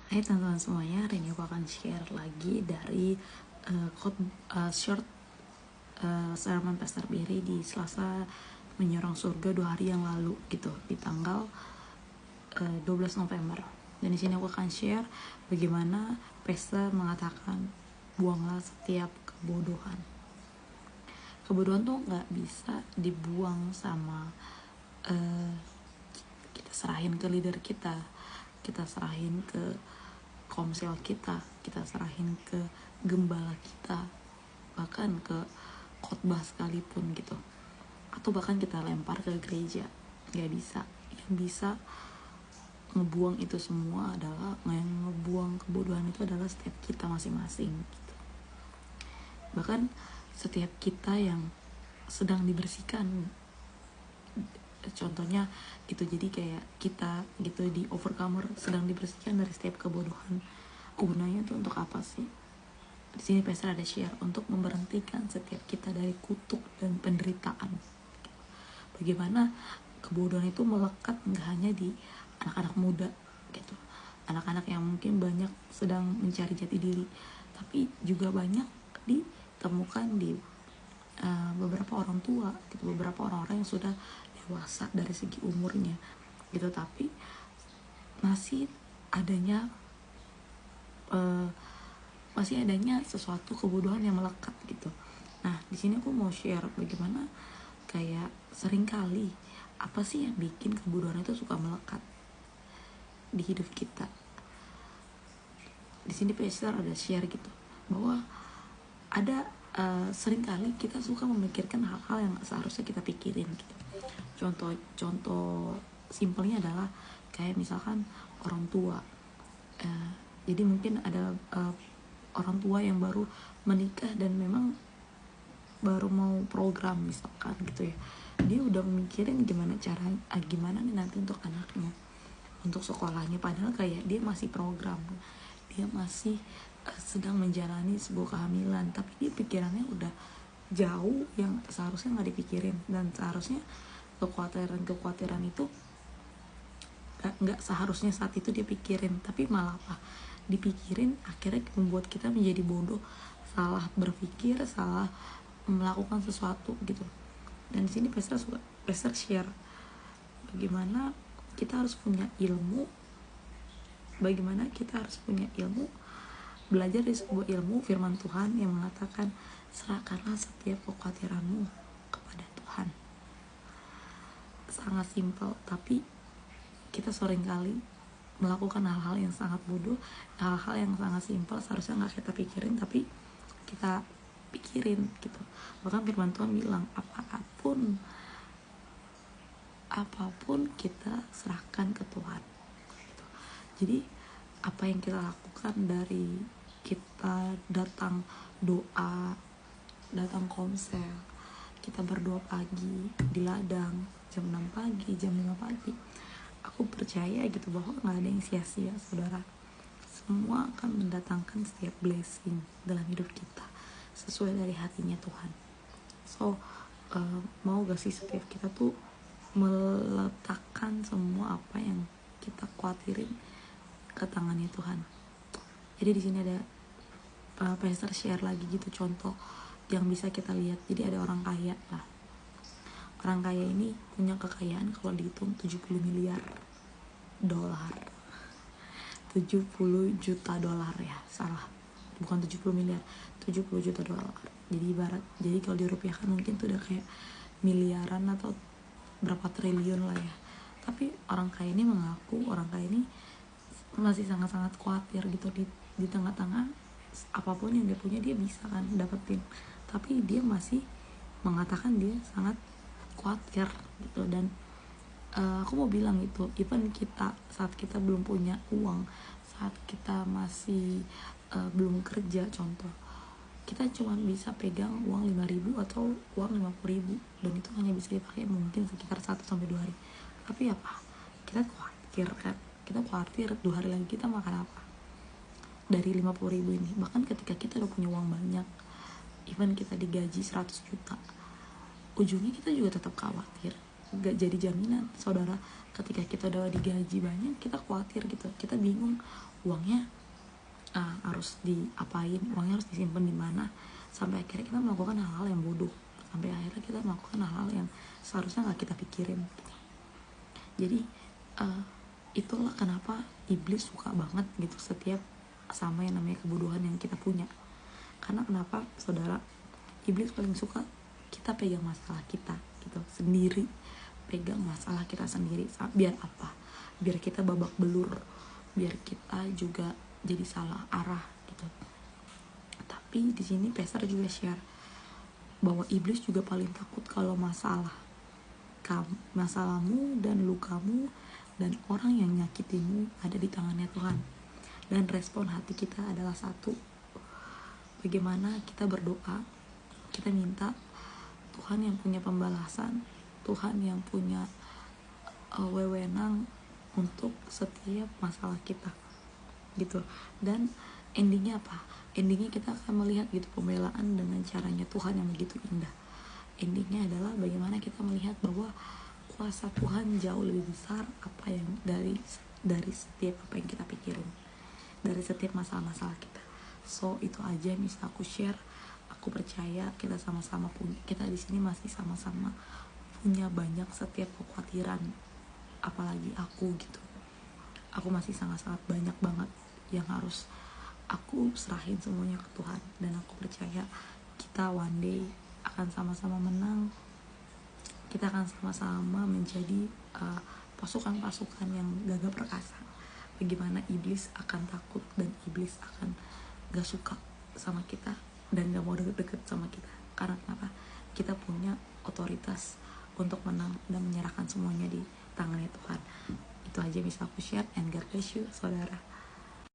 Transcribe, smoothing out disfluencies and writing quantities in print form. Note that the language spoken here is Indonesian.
Hai teman-teman semuanya, hari ini aku akan share lagi dari short sermon Pastor Berry di Selasa Menyorong Surga 2 hari yang lalu gitu, di tanggal 12 November. Dan di sini aku akan share bagaimana Pastor mengatakan buanglah setiap kebodohan. Kebodohan tuh nggak bisa dibuang sama kita serahin ke leader kita serahin ke komsel kita serahin ke gembala kita, bahkan ke khotbah sekalipun gitu, atau bahkan kita lempar ke gereja. Nggak bisa. Yang bisa ngebuang itu semua adalah, yang ngebuang kebodohan itu adalah setiap kita masing-masing gitu. Bahkan setiap kita yang sedang dibersihkan, contohnya gitu. Jadi kayak kita gitu di Overcomer sedang dibersihkan dari setiap kebodohan. Gunanya tuh untuk apa sih? Di sini Pastor ada share untuk memberhentikan setiap kita dari kutuk dan penderitaan. Bagaimana kebodohan itu melekat nggak hanya di anak-anak muda gitu, anak-anak yang mungkin banyak sedang mencari jati diri, tapi juga banyak ditemukan di beberapa orang tua gitu, beberapa orang-orang yang sudah dewasa dari segi umurnya gitu, tapi masih adanya sesuatu kebodohan yang melekat gitu. Nah, di sini aku mau share bagaimana kayak seringkali apa sih yang bikin kebodohan itu suka melekat di hidup kita. Di sini Pastor ada share gitu bahwa ada seringkali kita suka memikirkan hal-hal yang seharusnya kita pikirin gitu. Contoh simpelnya adalah kayak misalkan orang tua. Jadi mungkin ada orang tua yang baru menikah dan memang baru mau program misalkan gitu ya, dia udah mikirin gimana nih nanti untuk anaknya, untuk sekolahnya, padahal kayak dia masih program, dia masih sedang menjalani sebuah kehamilan, tapi dia pikirannya udah jauh yang seharusnya nggak dipikirin. Dan seharusnya kekhawatiran itu nggak seharusnya saat itu dia pikirin, tapi malah apa dipikirin, akhirnya membuat kita menjadi bodoh, salah berpikir, salah melakukan sesuatu gitu. Dan di sini Pastor share bagaimana kita harus punya ilmu, belajar dari sebuah ilmu firman Tuhan yang mengatakan serahkanlah setiap kekhawatiranmu kepada Tuhan. Sangat simpel, tapi kita seringkali melakukan hal-hal yang sangat bodoh, hal-hal yang sangat simpel seharusnya nggak kita pikirin, tapi kita pikirin gitu. Bahkan firman Tuhan bilang apapun kita serahkan ke Tuhan gitu. Jadi apa yang kita lakukan dari kita datang doa, datang komsel, kita berdoa pagi di ladang jam 6 pagi, jam 5 pagi, aku percaya gitu bahwa gak ada yang sia-sia saudara. Semua akan mendatangkan setiap blessing dalam hidup kita sesuai dari hatinya Tuhan. So mau gak sih setiap kita tuh meletakkan semua apa yang kita khawatirin ke tangannya Tuhan. Jadi di sini ada Pastor share lagi gitu contoh yang bisa kita lihat. Jadi ada orang kaya lah. Orang kaya ini punya kekayaan kalau dihitung 70 miliar dolar. 70 juta dolar ya, salah. Bukan 70 miliar, 70 juta dolar. Jadi kalau dirupiahkan mungkin tuh udah kayak miliaran atau berapa triliun lah ya. Tapi orang kaya ini mengaku, orang kaya ini masih sangat-sangat khawatir gitu di tengah-tengah apapun yang dia punya dia bisa kan dapetin. Tapi dia masih mengatakan dia sangat khawatir gitu. Dan aku mau bilang gitu, even kita saat kita belum punya uang, saat kita masih belum kerja, contoh kita cuma bisa pegang uang 5.000 atau uang 50.000, dan itu hanya bisa dipakai mungkin sekitar 1-2 hari. Tapi apa, kita khawatir kan, kita khawatir 2 hari lagi kita makan apa dari 50.000 ini. Bahkan ketika kita udah punya uang banyak, even kita digaji 100 juta, ujungnya kita juga tetap khawatir. Gak jadi jaminan saudara, ketika kita udah digaji banyak kita khawatir gitu, kita bingung uangnya harus diapain, uangnya harus disimpan di mana, sampai akhirnya kita melakukan hal-hal yang bodoh, sampai akhirnya kita melakukan hal-hal yang seharusnya nggak kita pikirin. Jadi itulah kenapa iblis suka banget gitu setiap sama yang namanya kebodohan yang kita punya. Karena kenapa saudara, iblis paling suka kita pegang masalah kita gitu sendiri, pegang masalah kita sendiri. Biar apa? Biar kita babak belur, biar kita juga jadi salah arah gitu. Tapi di sini Pastor juga share bahwa iblis juga paling takut kalau masalahmu dan lukamu dan orang yang nyakitimu ada di tangannya Tuhan. Dan respon hati kita adalah satu, bagaimana kita berdoa, kita minta Tuhan yang punya pembalasan, Tuhan yang punya wewenang untuk setiap masalah kita gitu. Dan endingnya apa? Endingnya kita akan melihat gitu pembelaan dengan caranya Tuhan yang begitu indah. Endingnya adalah bagaimana kita melihat bahwa kuasa Tuhan jauh lebih besar apa yang dari setiap apa yang kita pikirin, dari setiap masalah-masalah kita. So itu aja yang bisa aku share. Aku percaya kita sama-sama kita di sini masih sama-sama punya banyak setiap kekhawatiran, apalagi aku gitu. Aku masih sangat-sangat banyak banget yang harus aku serahin semuanya ke Tuhan, dan aku percaya kita one day akan sama-sama menang. Kita akan sama-sama menjadi pasukan-pasukan yang gagah perkasa. Bagaimana iblis akan takut dan iblis akan gak suka sama kita dan gak mau deket-deket sama kita. Karena kenapa? Kita punya otoritas untuk menang dan menyerahkan semuanya di tangannya Tuhan. Itu aja bisa aku share, and God bless you saudara.